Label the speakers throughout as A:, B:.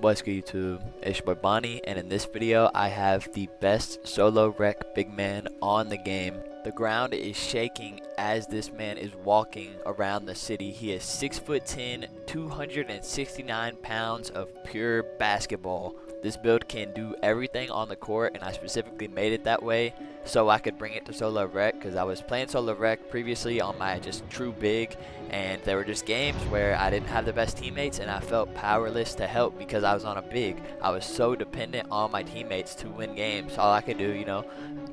A: What's good, YouTube? It's your boy Bawny, and in this video I have the best solo rec big man on the game. The ground is shaking as this man is walking around the city. He is 6'10", 269 pounds of pure basketball. This build can do everything on the court, and I specifically made it that way so I could bring it to solo rec, because I was playing solo rec previously on my just true big, and there were just games where I didn't have the best teammates and I felt powerless to help because I was on a big. I was so dependent on my teammates to win games. All I could do,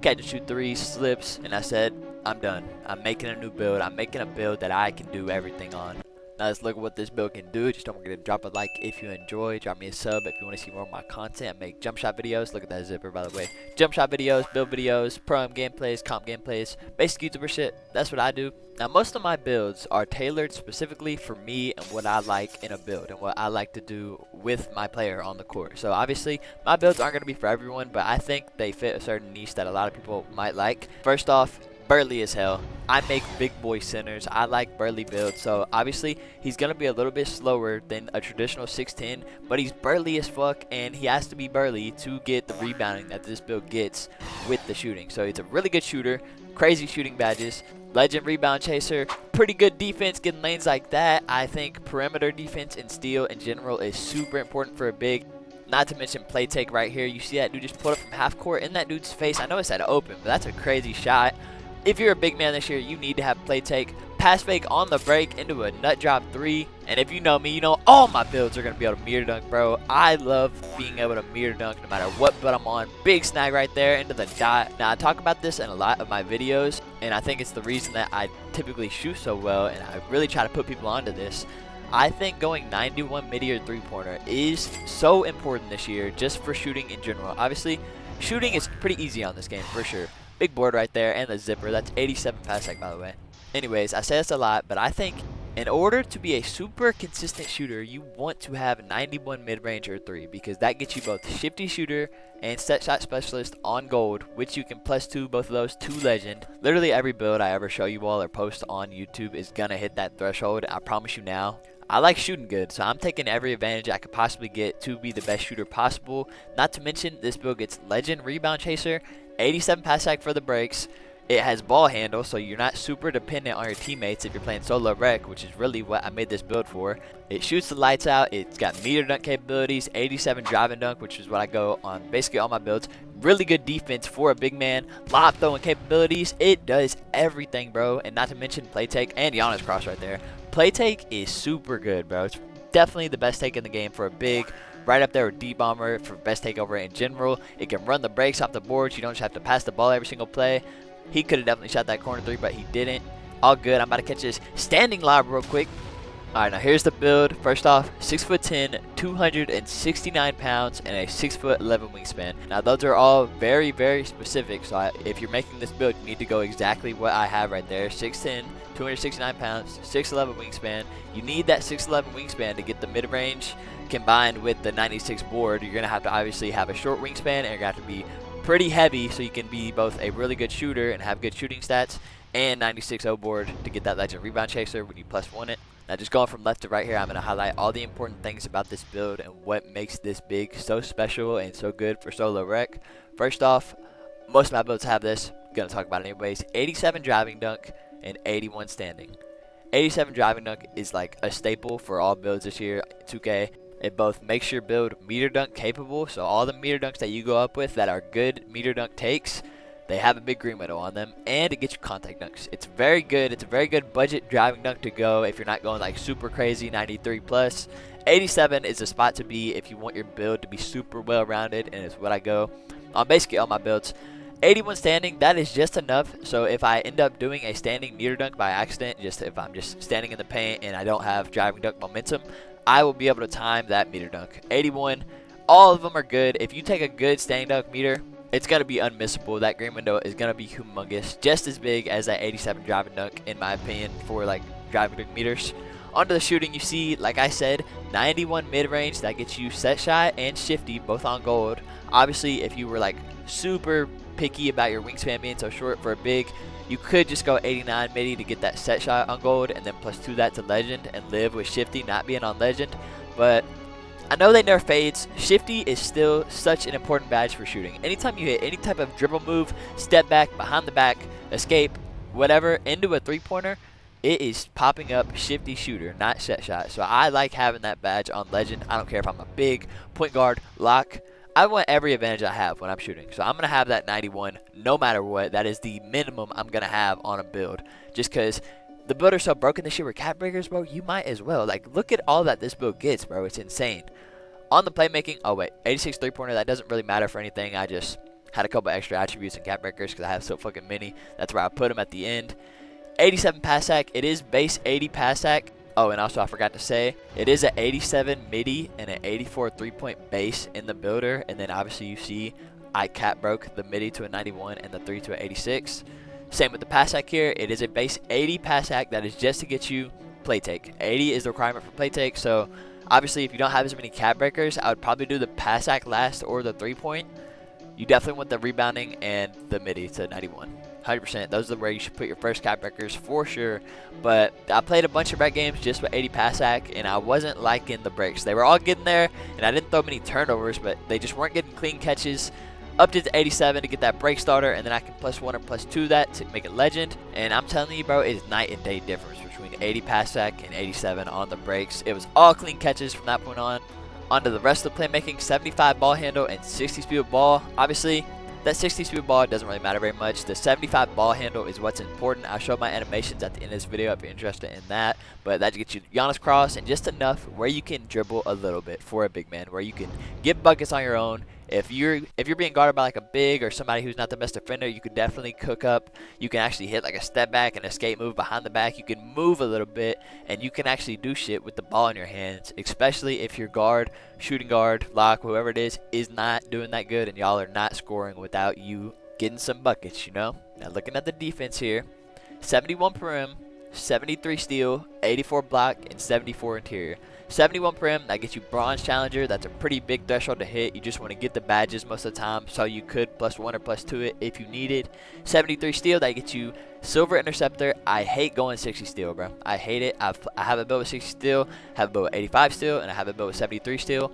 A: catch and shoot threes, slips, and I said, I'm done. I'm making a new build. I'm making a build that I can do everything on. Now let's look at what this build can do. Just don't forget to drop a like if you enjoy. Drop me a sub if you want to see more of my content. I make jump shot videos. Look at that zipper, by the way. Jump shot videos, build videos, pro gameplays, comp gameplays, basic YouTuber shit. That's what I do. Now most of my builds are tailored specifically for me and what I like in a build and what I like to do with my player on the court. So obviously my builds aren't going to be for everyone, but I think they fit a certain niche that a lot of people might like. First off, burly as hell. I make big boy centers. I like burly builds, so obviously he's gonna be a little bit slower than a traditional 6'10", but he's burly as fuck, and he has to be burly to get the rebounding that this build gets with the shooting. So he's a really good shooter, crazy shooting badges, legend rebound chaser, pretty good defense getting lanes like that. I think perimeter defense and steal in general is super important for a big. Not to mention play take right here. You see that dude just put it from half court in that dude's face. I know it's at open, but that's a crazy shot. If you're a big man this year, you need to have play take, pass fake on the break into a nut drop 3. And if you know me, you know all my builds are going to be able to mirror dunk, bro. I love being able to mirror dunk no matter what build I'm on. Big snag right there into the dot. Now, I talk about this in a lot of my videos, and I think it's the reason that I typically shoot so well, and I really try to put people onto this. I think going 91 mid-year three-pointer is so important this year just for shooting in general. Obviously, shooting is pretty easy on this game for sure. Big board right there and the zipper. That's 87 pass sec, by the way. Anyways, I say this a lot, but I think in order to be a super consistent shooter, you want to have 91 mid-range or 3, because that gets you both shifty shooter and set shot specialist on gold, which you can +2 both of those to legend. Literally every build I ever show you all or post on YouTube is gonna hit that threshold. I promise you now. I like shooting good, so I'm taking every advantage I could possibly get to be the best shooter possible. Not to mention, this build gets legend rebound chaser, 87 pass sec for the breaks. It has ball handle, so you're not super dependent on your teammates if you're playing solo rec, which is really what I made this build for. It shoots the lights out. It's got meter dunk capabilities, 87 driving dunk, which is what I go on basically all my builds. Really good defense for a big man. Lob throwing capabilities. It does everything, bro. And not to mention play take and Giannis cross right there. Play take is super good, bro. It's definitely the best take in the game for a big. Right up there with D-Bomber for best takeover in general. It can run the breaks off the boards. You don't just have to pass the ball every single play. He could have definitely shot that corner 3, but he didn't. All good. I'm about to catch this standing lob real quick. Alright, now here's the build. First off, 6'10", 269 pounds, and a 6'11" wingspan. Now those are all very, very specific. So if you're making this build, you need to go exactly what I have right there. 6'10", 269 pounds, 6'11" wingspan. You need that 6'11" wingspan to get the mid-range combined with the 96 board. You're going to have to obviously have a short wingspan, and you're going to have to be pretty heavy so you can be both a really good shooter and have good shooting stats, and 96 O board to get that legend rebound chaser when you +1 it. Now just going from left to right here, I'm going to highlight all the important things about this build and what makes this big so special and so good for solo rec. First off, most of my builds have this. I'm going to talk about it anyways. 87 driving dunk and 81 standing. 87 driving dunk is like a staple for all builds this year, 2K. It both makes your build meter dunk capable, so all the meter dunks that you go up with that are good meter dunk takes, they have a big green window on them, and it gets you contact dunks. It's very good. It's a very good budget driving dunk to go if you're not going like super crazy 93 plus. 87 is a spot to be if you want your build to be super well rounded, and it's what I go on basically all my builds. 81 standing, that is just enough. So if I end up doing a standing meter dunk by accident, just if I'm just standing in the paint and I don't have driving dunk momentum, I will be able to time that meter dunk. 81, all of them are good. If you take a good standing dunk meter, it's going to be unmissable. That green window is going to be humongous, just as big as that 87 driving dunk in my opinion for like driving dunk meters. Onto the shooting, you see, like I said, 91 mid-range. That gets you set shot and shifty, both on gold. Obviously, if you were like super picky about your wingspan being so short for a big, you could just go 89 midi to get that set shot on gold, and then +2 that to legend and live with shifty not being on legend. But I know they nerf fades. Shifty is still such an important badge for shooting. Anytime you hit any type of dribble move, step back, behind the back, escape, whatever, into a three-pointer, it is popping up Shifty Shooter, not set shot. So I like having that badge on Legend. I don't care if I'm a big point guard, lock. I want every advantage I have when I'm shooting. So I'm going to have that 91 no matter what. That is the minimum I'm going to have on a build. Just because the build are so broken this year with cap breakers, bro, you might as well. Like, look at all that this build gets, bro. It's insane. On the playmaking, oh wait, 86 three-pointer, that doesn't really matter for anything. I just had a couple extra attributes in cap breakers because I have so fucking many. That's where I put them at the end. 87 pass sack, it is base 80 pass sack. Oh, and also I forgot to say, it is an 87 midi and an 84 three-point base in the builder. And then obviously you see I cap broke the midi to a 91 and the 3 to an 86. Same with the pass sack here. It is a base 80 pass sack that is just to get you play take. 80 is the requirement for play take. So obviously if you don't have as many cap breakers, I would probably do the pass sack last or the 3-point. You definitely want the rebounding and the midi to 91. 100%. Those are where you should put your first cap breakers for sure. But I played a bunch of rec games just with 80 pass sack, and I wasn't liking the breaks. They were all getting there, and I didn't throw many turnovers, but they just weren't getting clean catches. Upped it to 87 to get that break starter, and then I can +1 or +2 that to make it legend. And I'm telling you, bro, it is night and day difference between 80 pass sack and 87 on the breaks. It was all clean catches from that point on. Onto the rest of the playmaking, 75 ball handle and 60 speed of ball. Obviously, that 60 speed ball doesn't really matter very much. The 75 ball handle is what's important. I'll show my animations at the end of this video if you're interested in that. But that gets you Giannis cross and just enough where you can dribble a little bit for a big man, where you can get buckets on your own. If you're being guarded by like a big or somebody who's not the best defender, you could definitely cook up. You can actually hit like a step back and escape move behind the back. You can move a little bit, and you can actually do shit with the ball in your hands, especially if your guard, shooting guard, lock, whoever it is not doing that good, and y'all are not scoring without you getting some buckets, you know? Now looking at the defense here, 71 perim, 73 steal, 84 block, and 74 interior. 71 perim, that gets you bronze challenger. That's a pretty big threshold to hit. You just want to get the badges most of the time, so you could +1 or +2 it if you needed. 73 steal, that gets you silver interceptor. I hate going 60 steal, bro. I hate it. I have a build with 60 steal, have a build with 85 steal, and I have a build with 73 steal.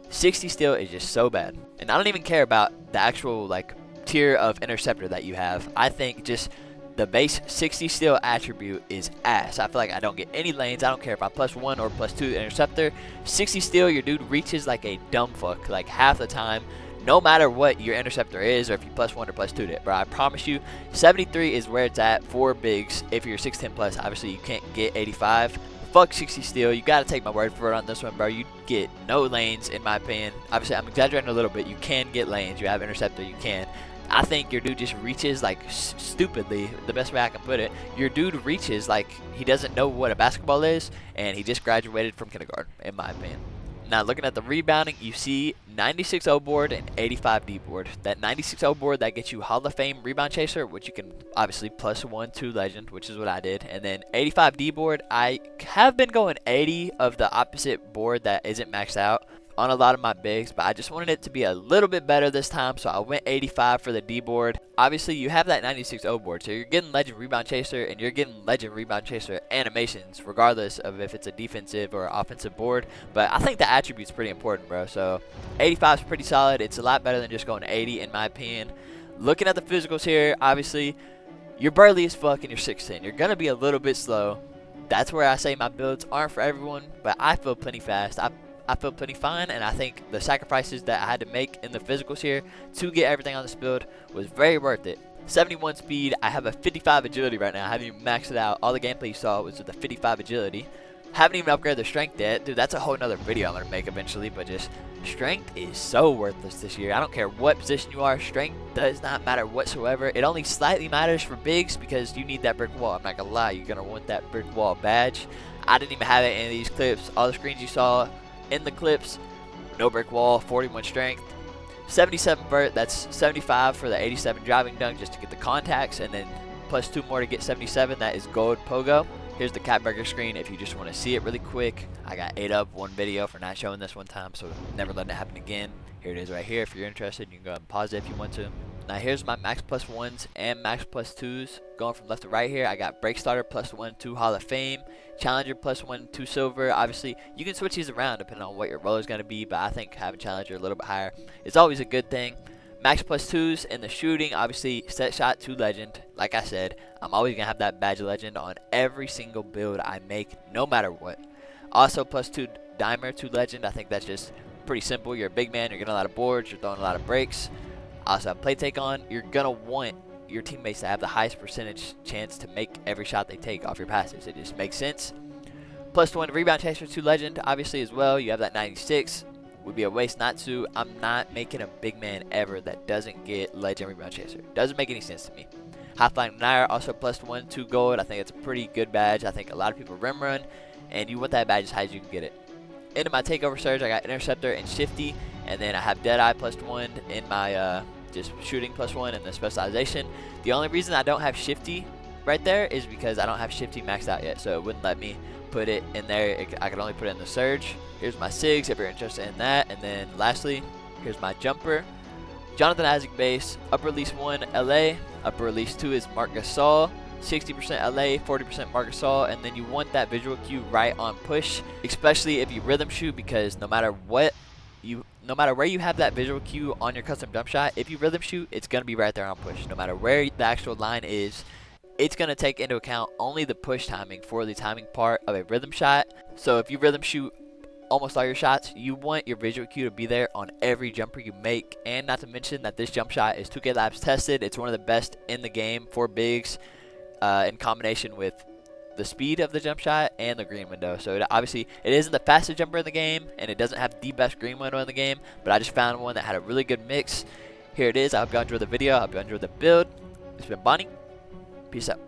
A: 60 steal is just so bad, and I don't even care about the actual like tier of interceptor that you have. I think just the base 60 steal attribute is ass. I feel like I don't get any lanes. I don't care if I'm +1 or +2 interceptor. 60 steal, your dude reaches like a dumb fuck, like half the time, no matter what your interceptor is, or if you +1 or +2 it, bro. I promise you, 73 is where it's at for bigs. If you're 6'10 plus, obviously you can't get 85. Fuck 60 steal. You gotta take my word for it on this one, bro. You get no lanes, in my opinion. Obviously, I'm exaggerating a little bit. You can get lanes. You have interceptor, you can. I think your dude just reaches like stupidly, the best way I can put it. Your dude reaches like he doesn't know what a basketball is, and he just graduated from kindergarten, in my opinion. Now looking at the rebounding, you see 96 O board and 85 D board. That 96 O board, that gets you Hall of Fame rebound chaser, which you can obviously +1 to legend, which is what I did. And then 85 D board, I have been going 80 of the opposite board that isn't maxed out on a lot of my bigs, but I just wanted it to be a little bit better this time, so I went 85 for the D board. Obviously, you have that 96 O board, so you're getting Legend Rebound Chaser, and you're getting Legend Rebound Chaser animations, regardless of if it's a defensive or offensive board. But I think the attribute's pretty important, bro, so 85 is pretty solid. It's a lot better than just going 80, in my opinion. Looking at the physicals here, obviously, you're burly as fuck and you're 6'10". You're going to be a little bit slow. That's where I say my builds aren't for everyone, but I feel plenty fast. I feel pretty fine, and I think the sacrifices that I had to make in the physicals here to get everything on this build was very worth it. 71 speed, I have a 55 agility right now. I haven't even maxed it out. All the gameplay you saw was with the 55 agility. Haven't even upgraded the strength yet. Dude, that's a whole nother video I'm going to make eventually, but just strength is so worthless this year. I don't care what position you are. Strength does not matter whatsoever. It only slightly matters for bigs because you need that brick wall. I'm not going to lie. You're going to want that brick wall badge. I didn't even have it in these clips. All the screens you saw in the clips, no brick wall, 41 strength, 77 vert, that's 75 for the 87 driving dunk just to get the contacts, and then +2 more to get 77, that is gold pogo. Here's the cap burger screen if you just want to see it really quick. I got 8 up one video for not showing this one time, so never letting it happen again. Here it is right here. If you're interested, you can go ahead and pause it if you want to. Now here's my max plus ones and max plus twos. Going from left to right here, I got break starter plus 1-2 Hall of Fame, challenger plus 1-2 silver. Obviously, you can switch these around depending on what your role is going to be, but I think having challenger a little bit higher is always a good thing. Max plus twos in the shooting, obviously set shot to legend. Like I said, I'm always going to have that badge of legend on every single build I make, no matter what. Also plus 2 dimer to legend. I think that's just pretty simple. You're a big man, you're getting a lot of boards, you're throwing a lot of breaks. Also have play take on. You're going to want your teammates to have the highest percentage chance to make every shot they take off your passes. It just makes sense. Plus 1 rebound chaser to legend, obviously as well. You have that 96. Would be a waste not to. I'm not making a big man ever that doesn't get legend rebound chaser. Doesn't make any sense to me. High flying denier, also plus 1-2 gold. I think it's a pretty good badge. I think a lot of people rim run, and you want that badge as high as you can get it. Into my takeover surge, I got interceptor and shifty, and then I have deadeye plus 1 in my just shooting plus 1 in the specialization. The only reason I don't have shifty right there is because I don't have shifty maxed out yet, so it wouldn't let me put it in there. I could only put it in the surge. Here's my SIGs if you're interested in that. And then lastly, here's my jumper. Jonathan Isaac base, upper release 1 LA, upper release 2 is Marc Gasol, 60% LA, 40% Marc Gasol, and then you want that visual cue right on push, especially if you rhythm shoot, because no matter where you have that visual cue on your custom jump shot, if you rhythm shoot, it's going to be right there on push. No matter where the actual line is, it's going to take into account only the push timing for the timing part of a rhythm shot. So if you rhythm shoot almost all your shots, you want your visual cue to be there on every jumper you make. And not to mention that this jump shot is 2K Labs tested. It's one of the best in the game for bigs in combination with the speed of the jump shot and the green window. So obviously it isn't the fastest jumper in the game, and it doesn't have the best green window in the game, but I just found one that had a really good mix. Here it is. I hope you enjoyed the video. I hope you enjoyed the build. It's been Bawny. Peace out.